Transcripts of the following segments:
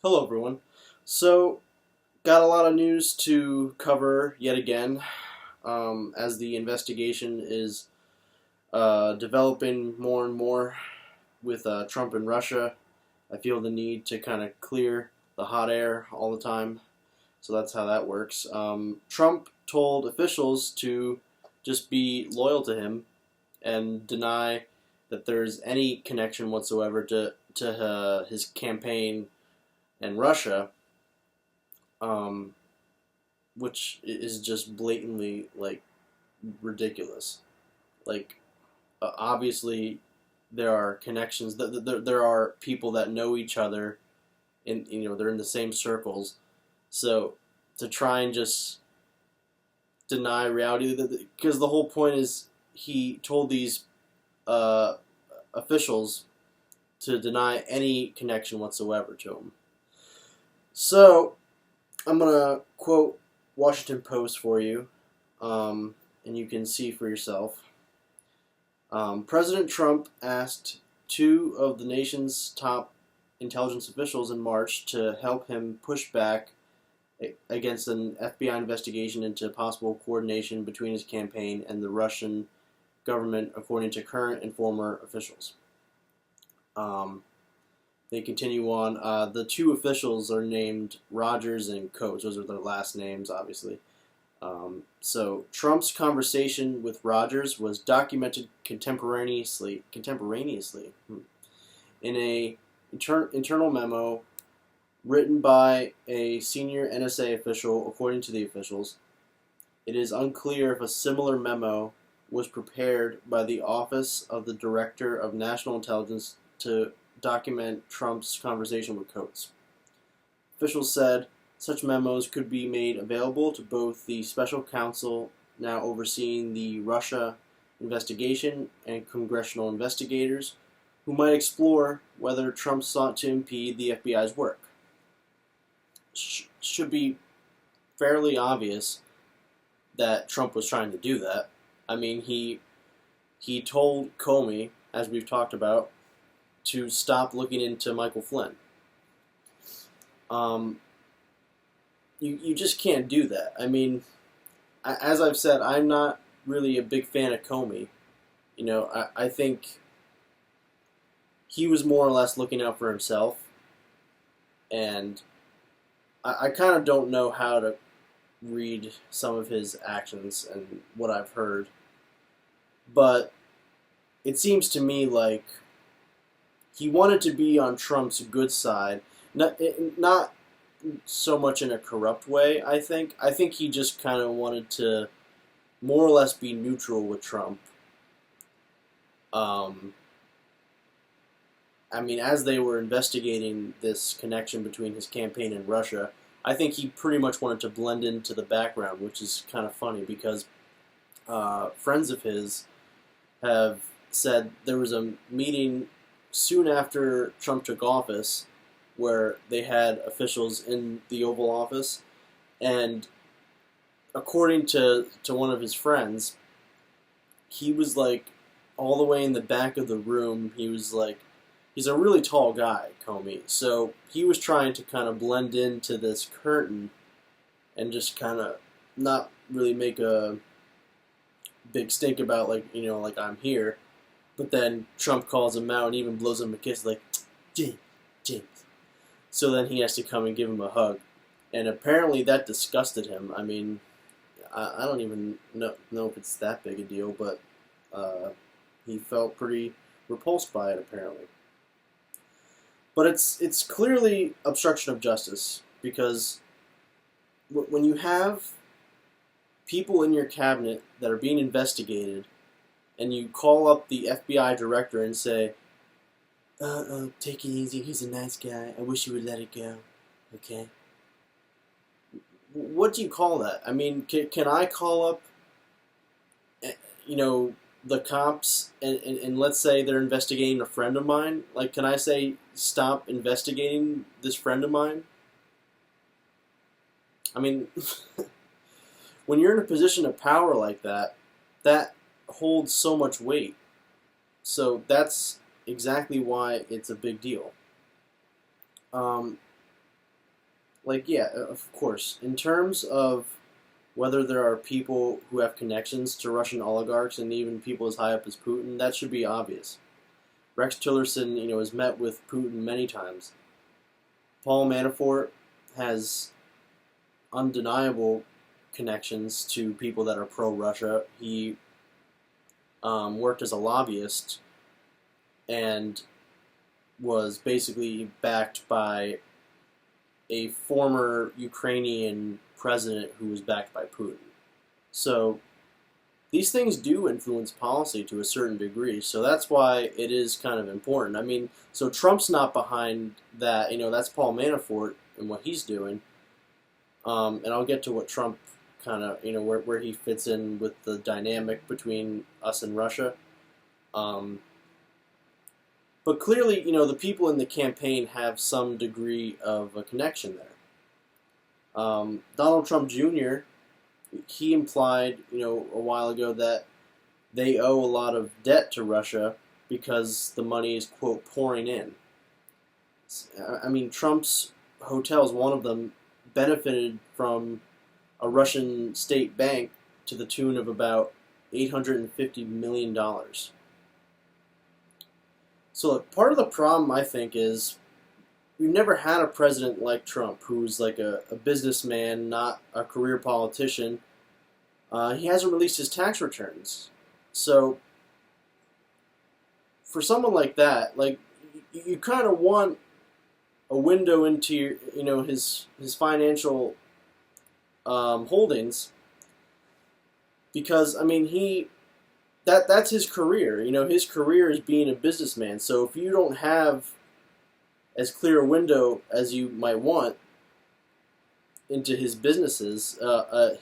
Hello, everyone. So, got a lot of news to cover yet again as the investigation is developing more and more with Trump and Russia. I feel the need to kind of clear the hot air all the time. So, that's how that works. Trump told officials to just be loyal to him and deny that there's any connection whatsoever to his campaign and Russia. Um, which is just blatantly like ridiculous. Like obviously there are connections. There are people that know each other, and they're in the same circles. So to try and just deny reality, because the whole point is he told these uh, officials to deny any connection whatsoever to him. So I'm gonna quote Washington Post for you, and you can see for yourself. President Trump asked two of the nation's top intelligence officials in March to help him push back against an FBI investigation into possible coordination between his campaign and the Russian government, according to current and former officials. They continue on. The two officials are named Rogers and Coates. Those are their last names, obviously. So Trump's conversation with Rogers was documented contemporaneously in a internal memo written by a senior NSA official, according to the officials. It is unclear if a similar memo was prepared by the Office of the Director of National Intelligence to document Trump's conversation with Coates. Officials said such memos could be made available to both the special counsel now overseeing the Russia investigation and congressional investigators who might explore whether Trump sought to impede the FBI's work. Should be fairly obvious that Trump was trying to do that. I mean, he told Comey, as we've talked about, to stop looking into Michael Flynn. You just can't do that. I mean, as I've said, I'm not really a big fan of Comey. I think he was more or less looking out for himself, and I kind of don't know how to read some of his actions and what I've heard, but it seems to me like he wanted to be on Trump's good side, not so much in a corrupt way. I think he just kind of wanted to more or less be neutral with Trump. I mean, as they were investigating this connection between his campaign and Russia, I think he pretty much wanted to blend into the background, which is kind of funny because friends of his have said there was a meeting soon after Trump took office where they had officials in the Oval Office, and according to one of his friends, he was like all the way in the back of the room. He was like, he's a really tall guy, Comey, so he was trying to kind of blend into this curtain and just kind of not really make a big stink about like I'm here. But then Trump calls him out and even blows him a kiss like, James. So then he has to come and give him a hug. And apparently that disgusted him. I mean, I don't even know if it's that big a deal, but he felt pretty repulsed by it apparently. But it's clearly obstruction of justice because when you have people in your cabinet that are being investigated and you call up the FBI director and say, take it easy, he's a nice guy, I wish you would let it go, okay? What do you call that? I mean, can I call up, the cops and let's say they're investigating a friend of mine? Like, can I say, stop investigating this friend of mine? I mean, when you're in a position of power like that, that holds so much weight. So that's exactly why it's a big deal. like, yeah, of course. In terms of whether there are people who have connections to Russian oligarchs and even people as high up as Putin, that should be obvious. Rex Tillerson, has met with Putin many times. Paul Manafort has undeniable connections to people that are pro-Russia. He worked as a lobbyist and was basically backed by a former Ukrainian president who was backed by Putin. So these things do influence policy to a certain degree. So that's why it is kind of important. I mean, so Trump's not behind that. That's Paul Manafort and what he's doing. And I'll get to what Trump kind of, where he fits in with the dynamic between us and Russia. But clearly, the people in the campaign have some degree of a connection there. Donald Trump Jr., he implied, a while ago that they owe a lot of debt to Russia because the money is, quote, pouring in. I mean, Trump's hotels, one of them, benefited from a Russian state bank to the tune of about $850 million. So look, part of the problem, I think, is we've never had a president like Trump who's like a businessman, not a career politician. He hasn't released his tax returns. So for someone like that, like you kind of want a window into his financial holdings, because I mean that's his career. His career is being a businessman. So if you don't have as clear a window as you might want into his businesses,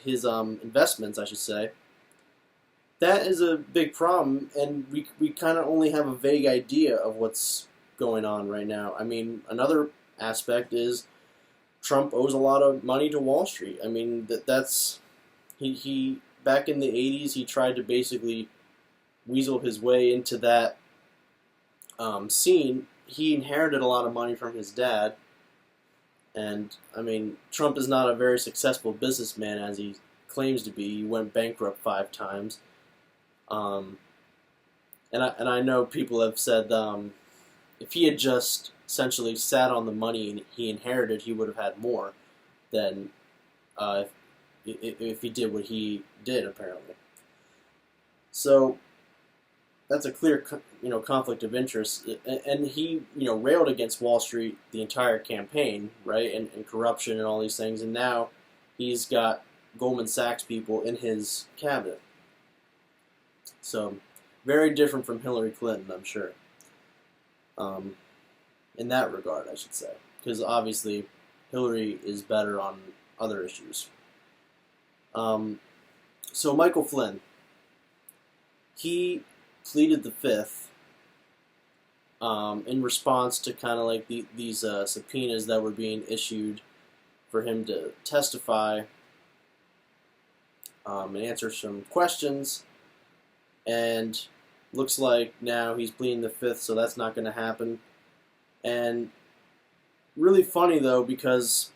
his investments, I should say, that is a big problem, and we kind of only have a vague idea of what's going on right now. I mean, another aspect is Trump owes a lot of money to Wall Street. I mean, that's he back in the 80s, he tried to basically weasel his way into that scene. He inherited a lot of money from his dad, and I mean, Trump is not a very successful businessman as he claims to be. He went bankrupt 5 times, and I know people have said if he had just essentially sat on the money he inherited, he would have had more than if he did what he did, apparently. So that's a clear, conflict of interest, and he, railed against Wall Street the entire campaign, right, and corruption and all these things, and now he's got Goldman Sachs people in his cabinet. So very different from Hillary Clinton, I'm sure. In that regard, I should say, because obviously Hillary is better on other issues. So Michael Flynn, he pleaded the Fifth in response to kind of like these subpoenas that were being issued for him to testify and answer some questions, and looks like now he's pleading the Fifth, so that's not going to happen. And really funny, though, because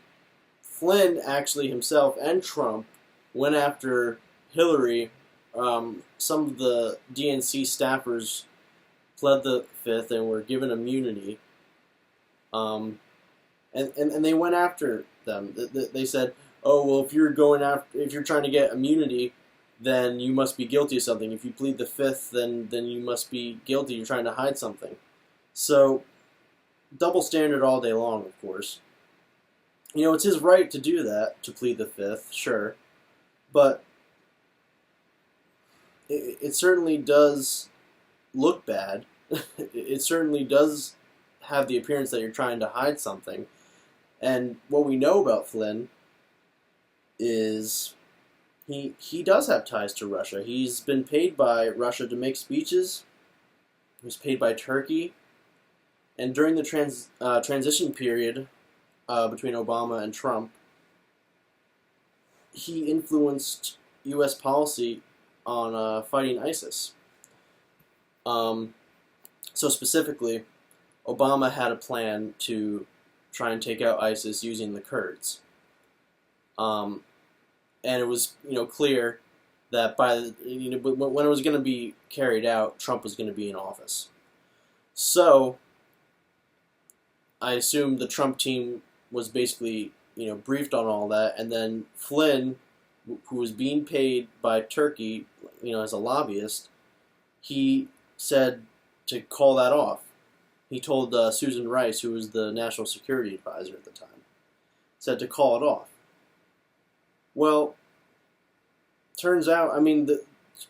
Flynn actually himself and Trump went after Hillary. Some of the DNC staffers pled the Fifth and were given immunity. And they went after them. They said, "Oh, well, if you're trying to get immunity, then you must be guilty of something. If you plead the Fifth, then you must be guilty. You're trying to hide something." So double standard all day long, of course. It's his right to do that, to plead the Fifth, sure. But it certainly does look bad. It certainly does have the appearance that you're trying to hide something. And what we know about Flynn is he does have ties to Russia. He's been paid by Russia to make speeches. He was paid by Turkey. And during the transition period between Obama and Trump, he influenced U.S. policy on fighting ISIS. So specifically, Obama had a plan to try and take out ISIS using the Kurds. And it was clear that when it was going to be carried out, Trump was going to be in office. So I assume the Trump team was basically briefed on all that, and then Flynn, who was being paid by Turkey, as a lobbyist, he said to call that off. He told Susan Rice, who was the national security advisor at the time, said to call it off. Well, turns out,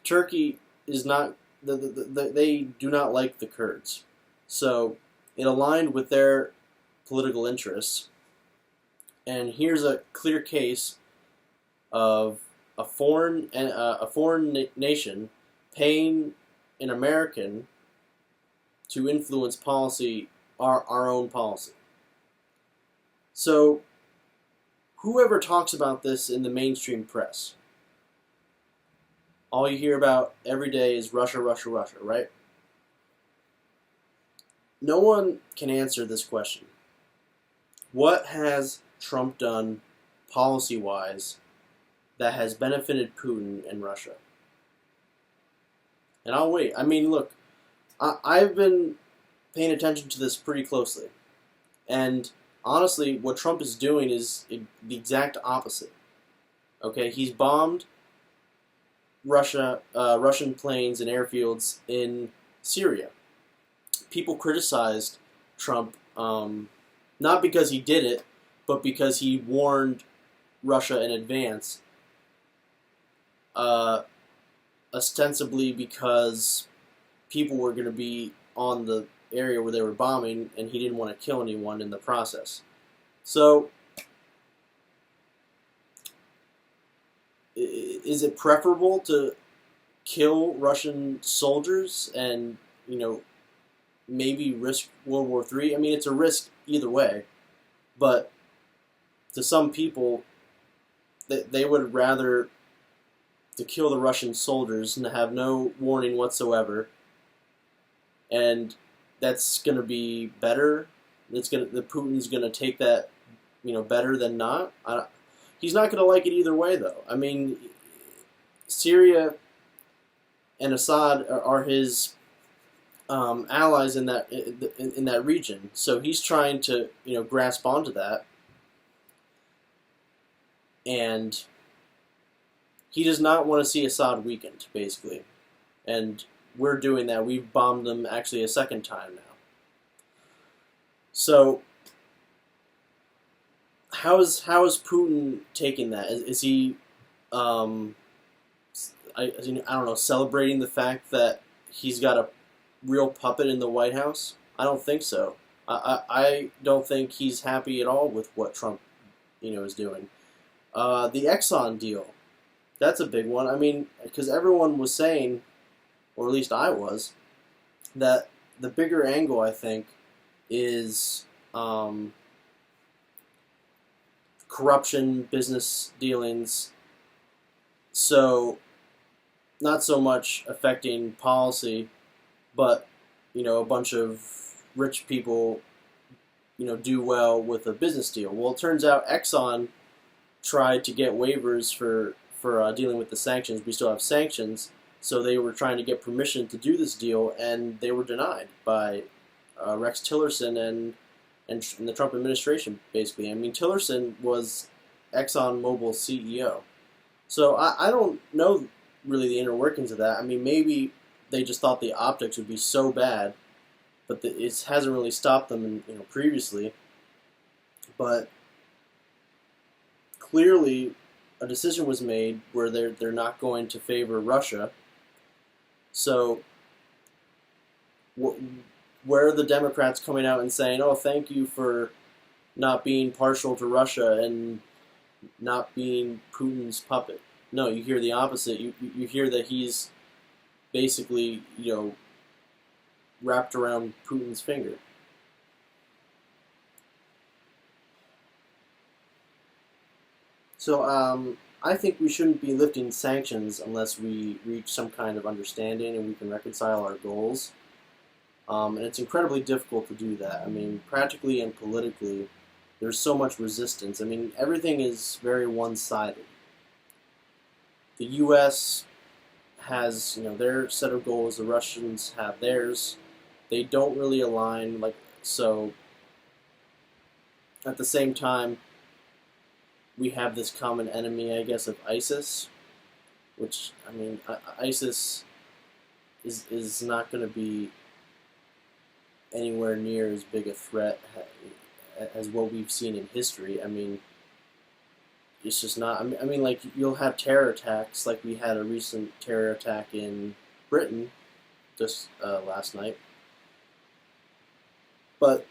Turkey is not, they do not like the Kurds. So it aligned with their political interests. And here's a clear case of a foreign nation paying an American to influence policy, our own policy. So whoever talks about this in the mainstream press, all you hear about every day is Russia, Russia, Russia, right? No one can answer this question. What has Trump done policy-wise that has benefited Putin and Russia? And I'll wait. Look, I've been paying attention to this pretty closely. And honestly, what Trump is doing is the exact opposite. Okay, he's bombed Russian planes and airfields in Syria. People criticized Trump not because he did it, but because he warned Russia in advance, ostensibly because people were going to be on the area where they were bombing, and he didn't want to kill anyone in the process. So, is it preferable to kill Russian soldiers and, maybe risk World War III? It's a risk either way, but to some people, they would rather to kill the Russian soldiers and have no warning whatsoever, and that's going to be better. Putin's going to take that, better than not. He's not going to like it either way, though. Syria and Assad are his allies in that region, so he's trying to grasp onto that, and he does not want to see Assad weakened, basically, and we're doing that. We've bombed them actually a second time now. So how is Putin taking that? Is he I don't know, celebrating the fact that he's got a real puppet in the White House? I don't think so. I don't think he's happy at all with what Trump, is doing. The Exxon deal, that's a big one. Because everyone was saying, or at least I was, that the bigger angle, I think, is corruption, business dealings. So, not so much affecting policy, but, a bunch of rich people, do well with a business deal. Well, it turns out Exxon tried to get waivers for dealing with the sanctions. We still have sanctions, so they were trying to get permission to do this deal, and they were denied by Rex Tillerson and the Trump administration, basically. Tillerson was ExxonMobil's CEO. So I don't know really the inner workings of that. Maybe they just thought the optics would be so bad, but it hasn't really stopped them previously. But clearly, a decision was made where they're not going to favor Russia. So where are the Democrats coming out and saying, "Oh, thank you for not being partial to Russia and not being Putin's puppet"? No, you hear the opposite. You hear that he's basically, wrapped around Putin's finger. So I think we shouldn't be lifting sanctions unless we reach some kind of understanding and we can reconcile our goals. And it's incredibly difficult to do that. Practically and politically, there's so much resistance. I mean, everything is very one-sided. The U.S. has, their set of goals. The Russians have theirs. They don't really align. So. At the same time, we have this common enemy, I guess, of ISIS, which, I mean, ISIS is not going to be anywhere near as big a threat as what we've seen in history. I mean, it's just not. I mean, like, you'll have terror attacks, like we had a recent terror attack in Britain just last night. But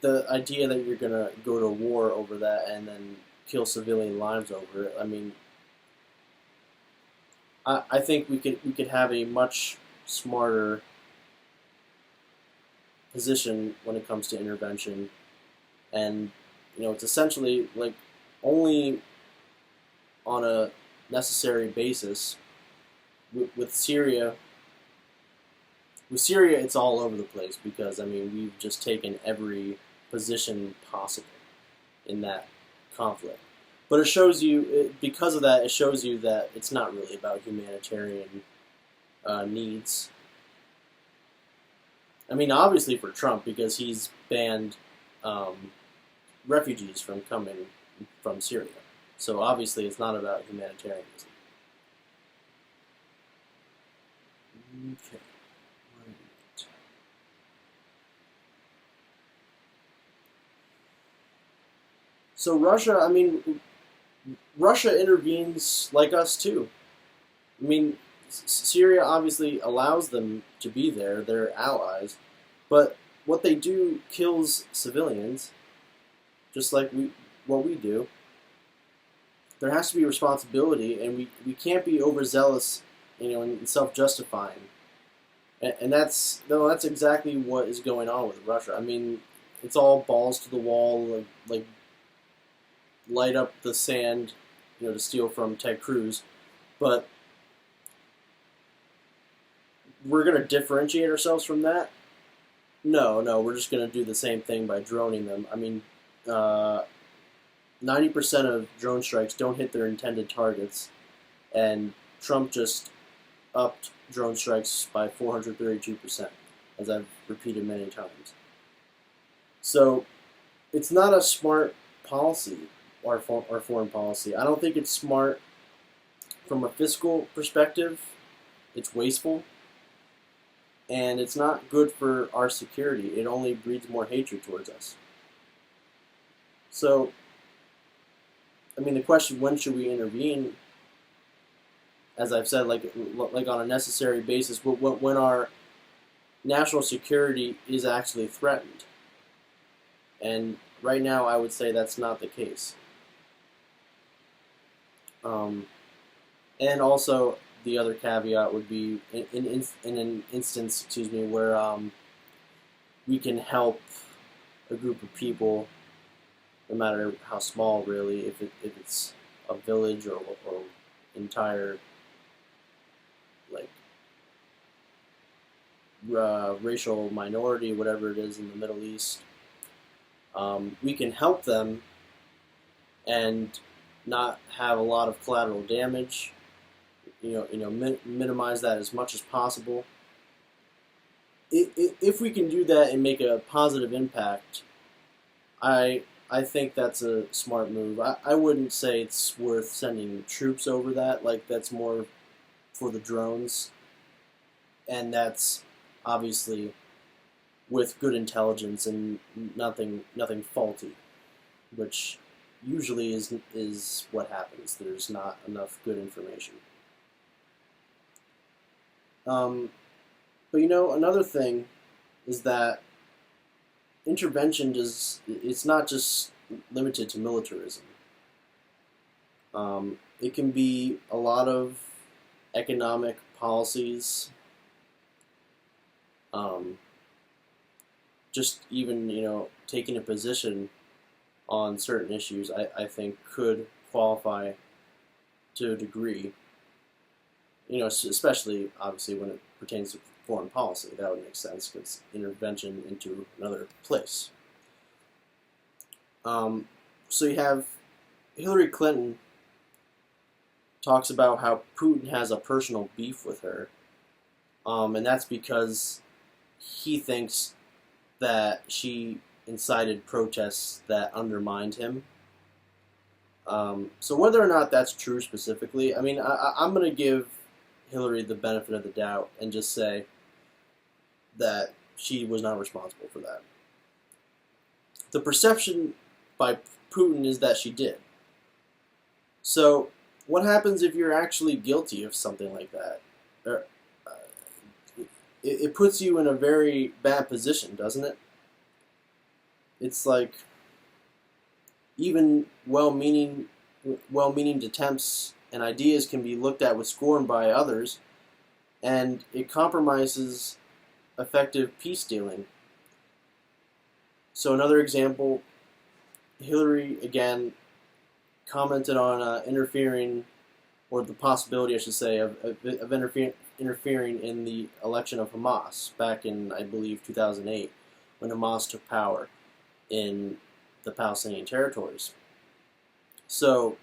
the idea that you're going to go to war over that and then kill civilian lives over it, I mean, I think we could have a much smarter position when it comes to intervention, and it's essentially like only on a necessary basis. With Syria, it's all over the place because, I mean, we've just taken every position possible in that conflict. But it shows you, because of that, it shows you that it's not really about humanitarian needs. I mean, obviously for Trump, because he's banned refugees from coming from Syria. So obviously it's not about humanitarianism. Okay. So Russia, I mean, Russia intervenes like us too. I mean, Syria obviously allows them to be there; they're allies, but what they do kills civilians, just like what we do. There has to be responsibility, and we can't be overzealous, and self-justifying. And that's exactly what is going on with Russia. I mean, it's all balls to the wall, like light up the sand, to steal from Ted Cruz, but we're going to differentiate ourselves from that? No, we're just going to do the same thing by droning them. I mean, 90% of drone strikes don't hit their intended targets, and Trump just upped drone strikes by 432%, as I've repeated many times. So, it's not a smart policy, our foreign policy. I don't think it's smart from a fiscal perspective. It's wasteful, and it's not good for our security. It only breeds more hatred towards us. So, I mean, the question, when should we intervene? As I've said, like on a necessary basis, when our national security is actually threatened. And right now, I would say that's not the case. And also, the other caveat would be in an instance, where we can help a group of people, no matter how small, really, if it's a village or entire, like, racial minority, whatever it is in the Middle East. We can help them and not have a lot of collateral damage. Minimize that as much as possible. If we can do that and make a positive impact, I think that's a smart move. I wouldn't say it's worth sending troops over that. Like, that's more for the drones, and that's obviously with good intelligence and nothing faulty, which usually is what happens. There's not enough good information. But another thing is that intervention it's not just limited to militarism. It can be a lot of economic policies, just even, taking a position on certain issues, I think could qualify to a degree. Especially, obviously, when it pertains to foreign policy. That would make sense, because intervention into another place. So you have Hillary Clinton talks about how Putin has a personal beef with her, and that's because he thinks that she incited protests that undermined him. So whether or not that's true specifically, I mean, I'm going to give Hillary the benefit of the doubt and just say that she was not responsible for that. The perception by Putin is that she did. So what happens if you're actually guilty of something like that? It puts you in a very bad position, doesn't it? It's like even well-meaning attempts and ideas can be looked at with scorn by others, and it compromises effective peace dealing. So another example, Hillary again commented on interfering, or the possibility, I should say, of interfering in the election of Hamas back in, I believe, 2008, when Hamas took power in the Palestinian territories. So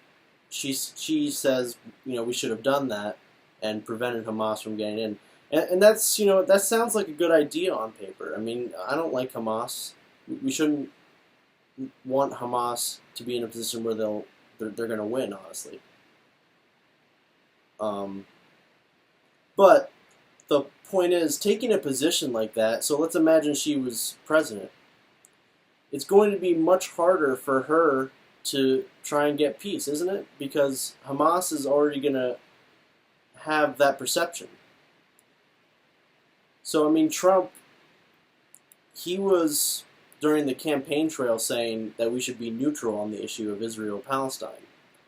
she says, we should have done that and prevented Hamas from getting in. And that's, that sounds like a good idea on paper. I mean, I don't like Hamas. We shouldn't want Hamas to be in a position where they're going to win, honestly. But the point is, taking a position like that, so let's imagine she was president, it's going to be much harder for her to try and get peace, isn't it? Because Hamas is already going to have that perception. So, I mean, Trump, he was, during the campaign trail, saying that we should be neutral on the issue of Israel-Palestine.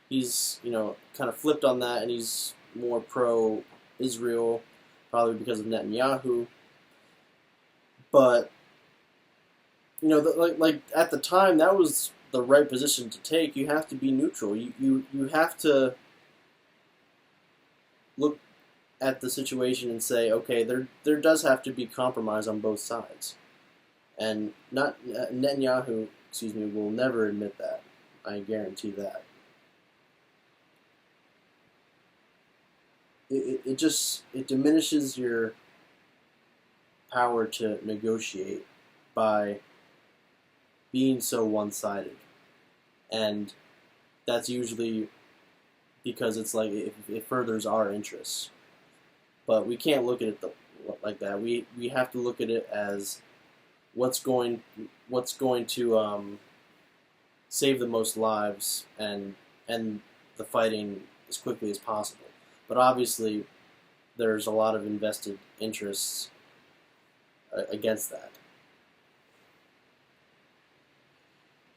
He's, kind of flipped on that, and he's more pro-Israel, probably because of Netanyahu. But, like at the time, that was the right position to take. You have to be neutral. You have to look at the situation and say, okay, there does have to be compromise on both sides. And Netanyahu, will never admit that. I guarantee that. It diminishes your power to negotiate by being so one-sided. And that's usually because it's like it furthers our interests. But we can't look at it like that. We have to look at it as what's going to save the most lives and end the fighting as quickly as possible. But obviously, there's a lot of invested interests against that.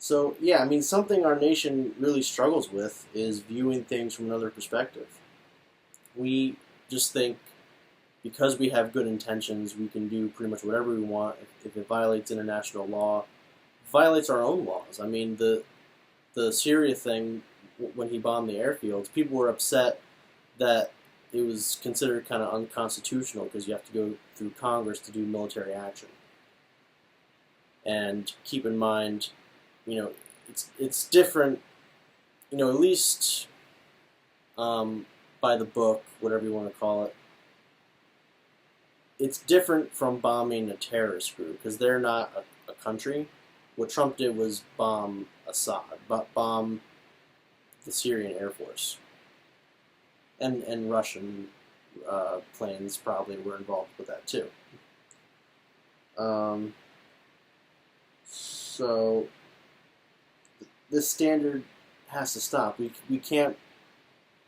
So, yeah, I mean, something our nation really struggles with is viewing things from another perspective. We just think because we have good intentions, we can do pretty much whatever we want. If it violates international law, it violates our own laws. I mean, the Syria thing, when he bombed the airfields, people were upset that it was considered kind of unconstitutional because you have to go through Congress to do military action. And keep in mind, it's different, at least by the book, whatever you want to call it. It's different from bombing a terrorist group because they're not a country. What Trump did was bomb Assad, bomb the Syrian Air Force. And Russian planes probably were involved with that too. So this standard has to stop. We can't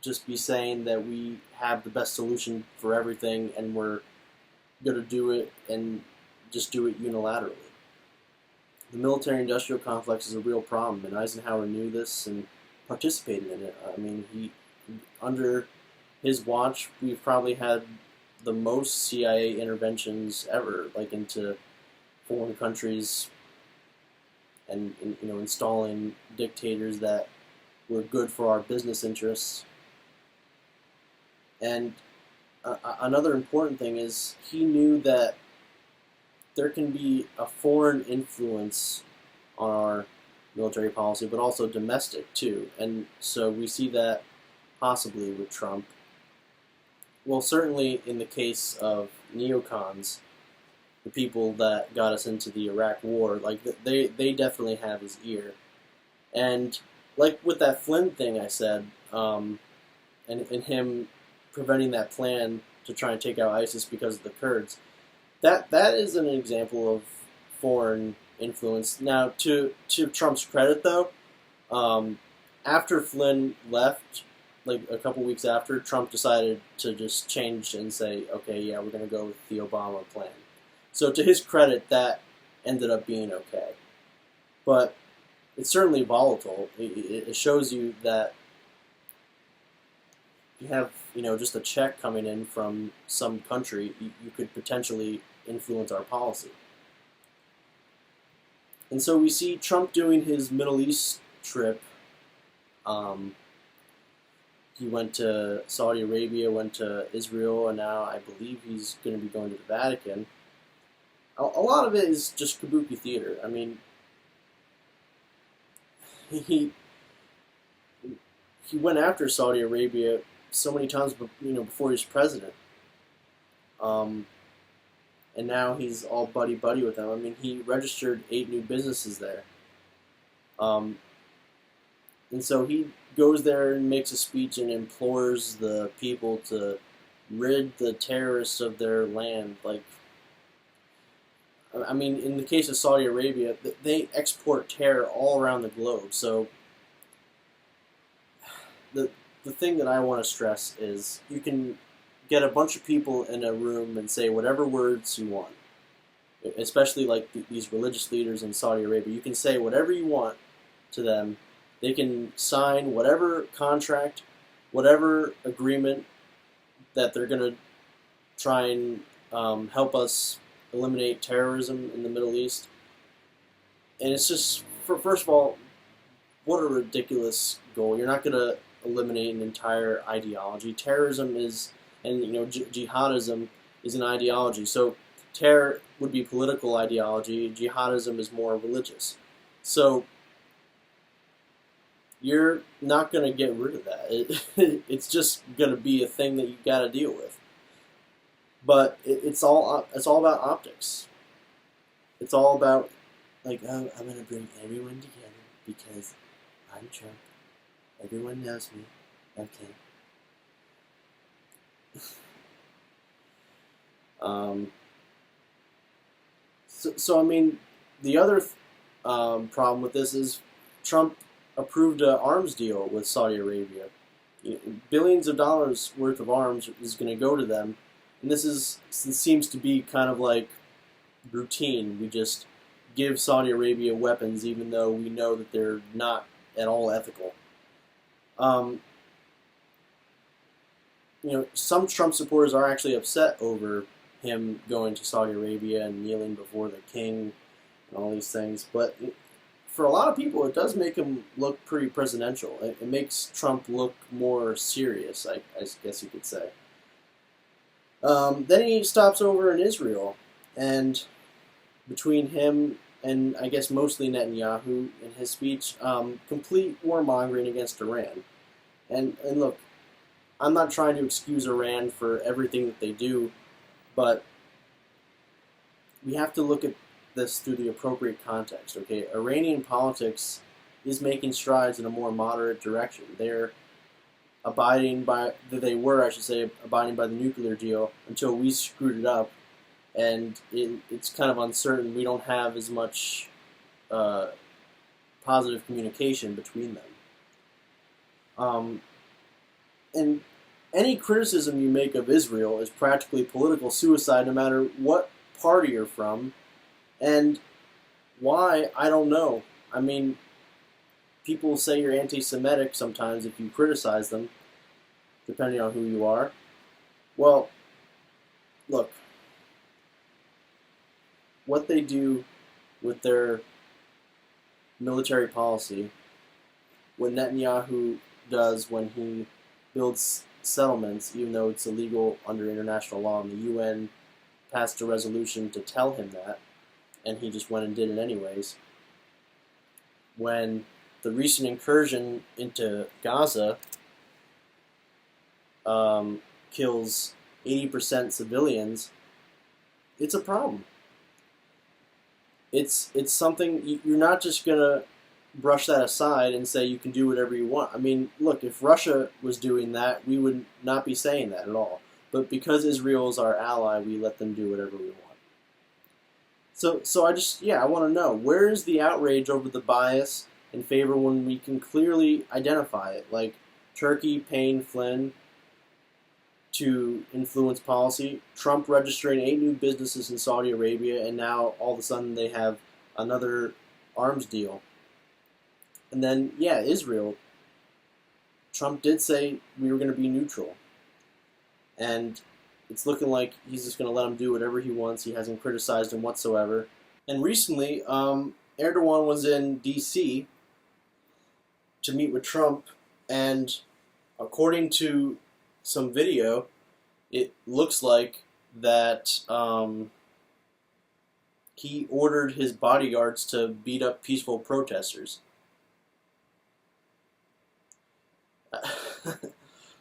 just be saying that we have the best solution for everything and we're going to do it and just do it unilaterally. The military-industrial complex is a real problem, and Eisenhower knew this and participated in it. I mean, under his watch, we've probably had the most CIA interventions ever, like into foreign countries and installing dictators that were good for our business interests. And another important thing is he knew that there can be a foreign influence on our military policy, but also domestic too. And so we see that possibly with Trump. Well, certainly in the case of neocons, the people that got us into the Iraq War, like they definitely have his ear. And like with that Flynn thing I said, and him preventing that plan to try and take out ISIS because of the Kurds, that is an example of foreign influence. Now, to Trump's credit, though, after Flynn left, like a couple weeks after, Trump decided to just change and say, okay, yeah, we're going to go with the Obama plan. So to his credit, that ended up being okay. But it's certainly volatile. It shows you that you have, just a check coming in from some country, you could potentially influence our policy. And so we see Trump doing his Middle East trip. He went to Saudi Arabia, went to Israel, and now I believe he's going to be going to the Vatican. A lot of it is just kabuki theater. I mean, he went after Saudi Arabia so many times, before he was president. And now he's all buddy-buddy with them. I mean, he registered 8 new businesses there. And so he goes there and makes a speech and implores the people to rid the terrorists of their land. Like, I mean, in the case of Saudi Arabia, they export terror all around the globe. So the thing that I want to stress is you can get a bunch of people in a room and say whatever words you want, especially like these religious leaders in Saudi Arabia. You can say whatever you want to them. They can sign whatever contract, whatever agreement that they're going to try and help us eliminate terrorism in the Middle East. And it's just, first of all, what a ridiculous goal. You're not going to eliminate an entire ideology. Terrorism is, and jihadism is an ideology. So terror would be political ideology. Jihadism is more religious. So you're not going to get rid of that. It's just going to be a thing that you got to deal with. But it's all about optics. It's all about, like, oh, I'm going to bring everyone together because I'm Trump. Everyone knows me. Okay. So I mean, the other problem with this is Trump approved an arms deal with Saudi Arabia. Billions of dollars worth of arms is going to go to them, and this seems to be kind of like routine. We just give Saudi Arabia weapons even though we know that they're not at all ethical. Some Trump supporters are actually upset over him going to Saudi Arabia and kneeling before the king and all these things, but for a lot of people, it does make him look pretty presidential. It makes Trump look more serious, I guess you could say. Then he stops over in Israel, and between him and I guess mostly Netanyahu in his speech, complete warmongering against Iran. And look, I'm not trying to excuse Iran for everything that they do, but we have to look at this through the appropriate context, okay? Iranian politics is making strides in a more moderate direction. They were abiding by the nuclear deal until we screwed it up, and it's kind of uncertain. We don't have as much positive communication between them. And any criticism you make of Israel is practically political suicide, no matter what party you're from. And why, I don't know. I mean, people say you're anti-Semitic sometimes if you criticize them, depending on who you are. Well, look, what they do with their military policy, what Netanyahu does when he builds settlements, even though it's illegal under international law, and the UN passed a resolution to tell him that, and he just went and did it anyways. when the recent incursion into Gaza kills 80% civilians, it's a problem. It's something you're not just gonna brush that aside and say you can do whatever you want. I mean, look, if Russia was doing that, we would not be saying that at all. But because Israel is our ally, we let them do whatever we want. So I want to know, where is the outrage over the bias in favor when we can clearly identify it, like Turkey paying Flynn to influence policy, Trump registering 8 new businesses in Saudi Arabia, and now all of a sudden they have another arms deal. And then, yeah, Israel. Trump did say we were going to be neutral. And it's looking like he's just going to let him do whatever he wants. He hasn't criticized him whatsoever. And recently, Erdogan was in D.C. to meet with Trump, and according to some video, it looks like that he ordered his bodyguards to beat up peaceful protesters.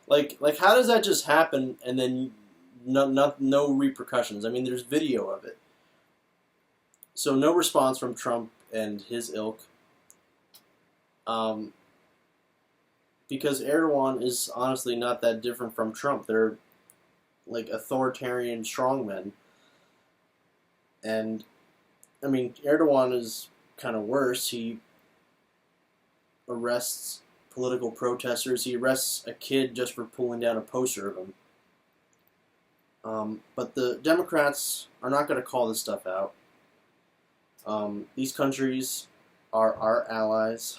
like how does that just happen and then no repercussions? I mean, there's video of it. So no response from Trump and his ilk. Because Erdogan is honestly not that different from Trump. They're like authoritarian strongmen. And, I mean, Erdogan is kind of worse. He arrests political protesters. He arrests a kid just for pulling down a poster of him. But the Democrats are not going to call this stuff out. These countries are our allies.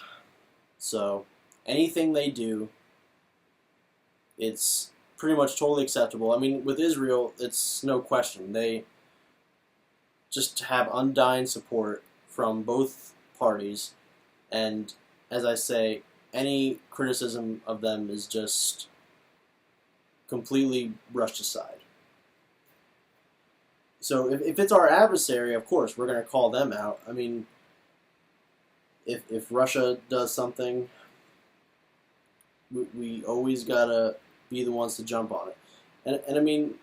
So anything they do, it's pretty much totally acceptable. I mean, with Israel, it's no question. They just have undying support from both parties. And as I say, any criticism of them is just completely brushed aside. So if it's our adversary, of course, we're going to call them out. I mean, if Russia does something, we always got to be the ones to jump on it. And I mean,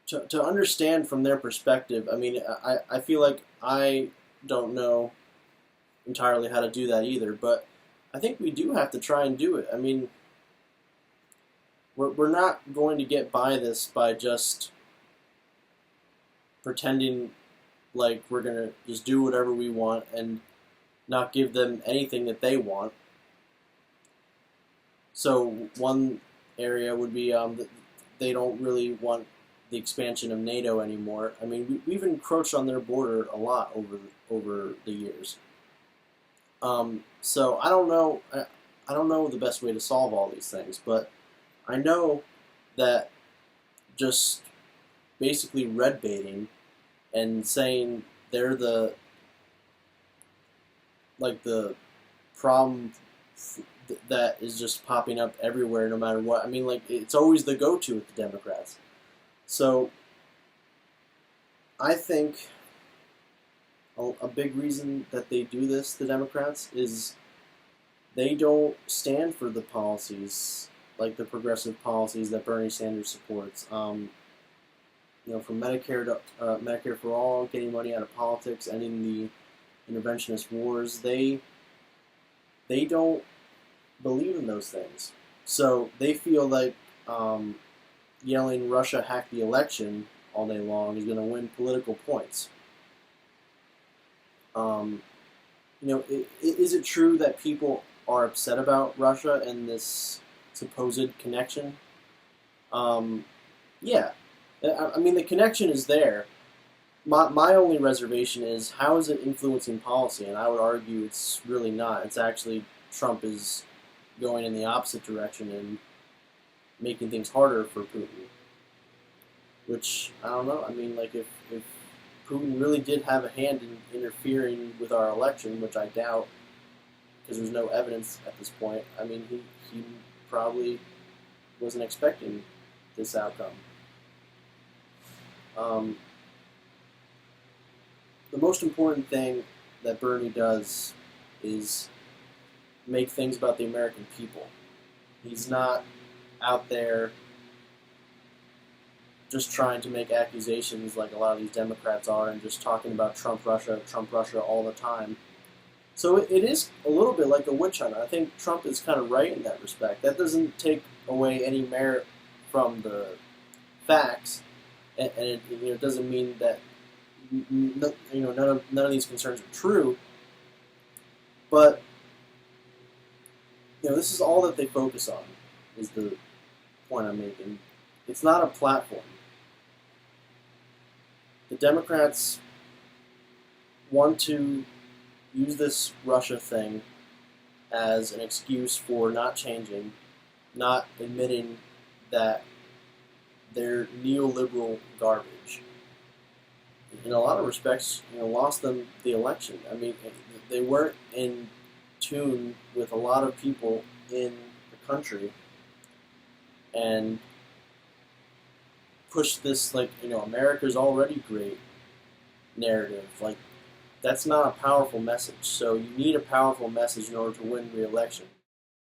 to understand from their perspective, I mean, I feel like I don't know entirely how to do that either, but I think we do have to try and do it. I mean, we're not going to get by this by just pretending like we're going to just do whatever we want and not give them anything that they want. So one area would be that they don't really want the expansion of NATO anymore. I mean, we've encroached on their border a lot over the years. So I don't know. I don't know the best way to solve all these things, but I know that just basically red baiting and saying they're the problem that is just popping up everywhere no matter what. I mean, like, it's always the go-to with the Democrats. So I think a big reason that they do this, the Democrats, is they don't stand for the policies, like the progressive policies that Bernie Sanders supports. From Medicare to Medicare for all, getting money out of politics, ending the interventionist wars. They don't believe in those things. So they feel like yelling Russia hacked the election all day long is going to win political points. Is it true that people are upset about Russia and this supposed connection? Yeah. I mean, the connection is there. My only reservation is, how is it influencing policy? And I would argue it's really not. It's actually Trump is going in the opposite direction and making things harder for Putin. Which, I don't know. I mean, like, if Putin really did have a hand in interfering with our election, which I doubt, because there's no evidence at this point, I mean, he probably wasn't expecting this outcome. the most important thing that Bernie does is make things about the American people. He's not out there just trying to make accusations like a lot of these Democrats are and just talking about Trump Russia all the time. So it is a little bit like a witch hunt. I think Trump is kind of right in that respect. That doesn't take away any merit from the facts, and it doesn't mean that none of these concerns are true. But this is all that they focus on. Is the point I'm making? It's not a platform. The Democrats want to use this Russia thing as an excuse for not changing, not admitting that they're neoliberal garbage. In a lot of respects, lost them the election. I mean, they weren't in tune with a lot of people in the country, and pushed this America's already great narrative. Like, that's not a powerful message. So you need a powerful message in order to win re-election.